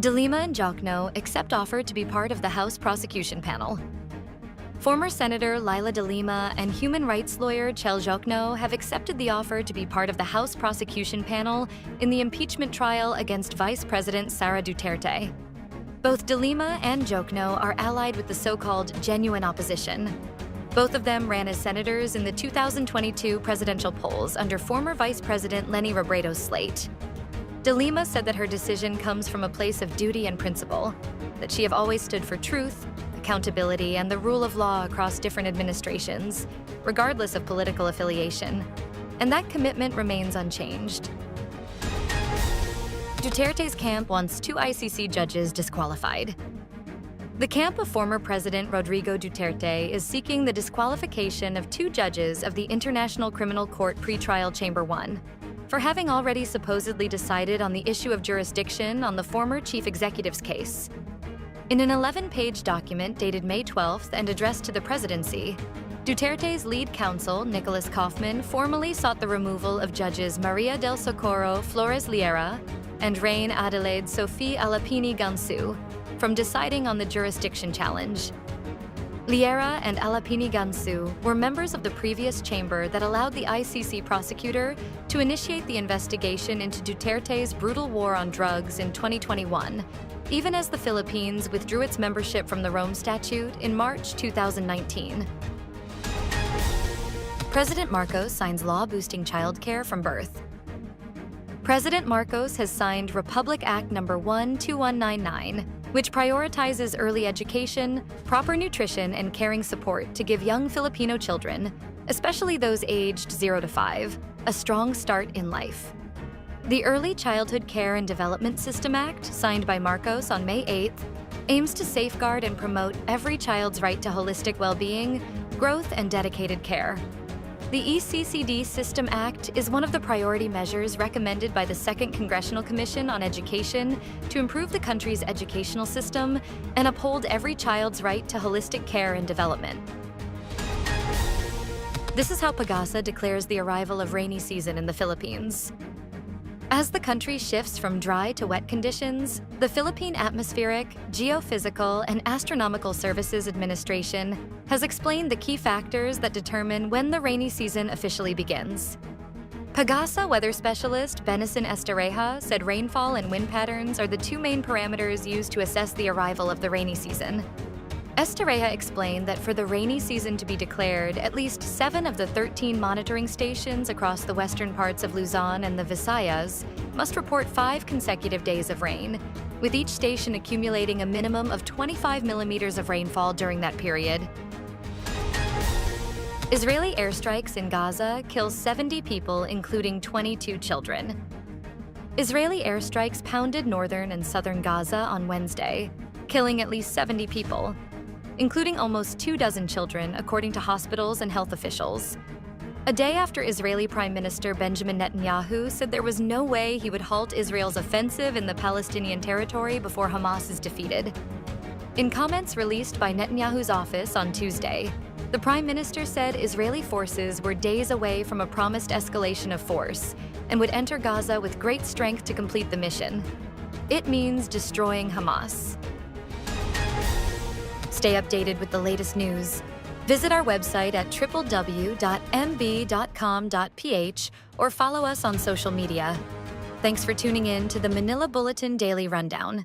Lima and Diokno accept offer to be part of the House prosecution panel. Former Senator Lila de Lima and human rights lawyer Diokno have accepted the offer to be part of the House prosecution panel in the impeachment trial against Vice President Sara Duterte. Both de Lima and Diokno are allied with the so-called genuine opposition. Both of them ran as senators in the 2022 presidential polls under former Vice President Leni Robredo's slate. De Lima said that her decision comes from a place of duty and principle, that she have always stood for truth, accountability, and the rule of law across different administrations, regardless of political affiliation, and that commitment remains unchanged. Duterte's camp wants 2 ICC judges disqualified. The camp of former President Rodrigo Duterte is seeking the disqualification of 2 judges of the International Criminal Court Pretrial Chamber 1 for having already supposedly decided on the issue of jurisdiction on the former chief executive's case. In an 11-page document dated May 12th and addressed to the presidency, Duterte's lead counsel, Nicholas Kaufman, formally sought the removal of judges Maria del Socorro Flores Liera and Reine Adelaide Sophie Alapini Gansu from deciding on the jurisdiction challenge. Liera and Alapini Gansu were members of the previous chamber that allowed the ICC prosecutor to initiate the investigation into Duterte's brutal war on drugs in 2021, even as the Philippines withdrew its membership from the Rome Statute in March 2019. President Marcos signs law boosting childcare from birth. President Marcos has signed Republic Act No. 12199, which prioritizes early education, proper nutrition, and caring support to give young Filipino children, especially those aged 0 to 5, a strong start in life. The Early Childhood Care and Development System Act, signed by Marcos on May 8th, aims to safeguard and promote every child's right to holistic well-being, growth, and dedicated care. The ECCD System Act is one of the priority measures recommended by the Second Congressional Commission on Education to improve the country's educational system and uphold every child's right to holistic care and development. This is how PAGASA declares the arrival of rainy season in the Philippines. As the country shifts from dry to wet conditions, the Philippine Atmospheric, Geophysical, and Astronomical Services Administration has explained the key factors that determine when the rainy season officially begins. PAGASA weather specialist Benison Estereja said rainfall and wind patterns are the 2 main parameters used to assess the arrival of the rainy season. Estereja explained that for the rainy season to be declared, at least 7 of the 13 monitoring stations across the western parts of Luzon and the Visayas must report 5 consecutive days of rain, with each station accumulating a minimum of 25 millimeters of rainfall during that period. Israeli airstrikes in Gaza kill 70 people, including 22 children. Israeli airstrikes pounded northern and southern Gaza on Wednesday, killing at least 70 people, including almost 24 children, according to hospitals and health officials. A day after Israeli Prime Minister Benjamin Netanyahu said there was no way he would halt Israel's offensive in the Palestinian territory before Hamas is defeated. In comments released by Netanyahu's office on Tuesday, the Prime Minister said Israeli forces were days away from a promised escalation of force and would enter Gaza with great strength to complete the mission. It means destroying Hamas. Stay updated with the latest news. Visit our website at www.mb.com.ph or follow us on social media. Thanks for tuning in to the Manila Bulletin Daily Rundown.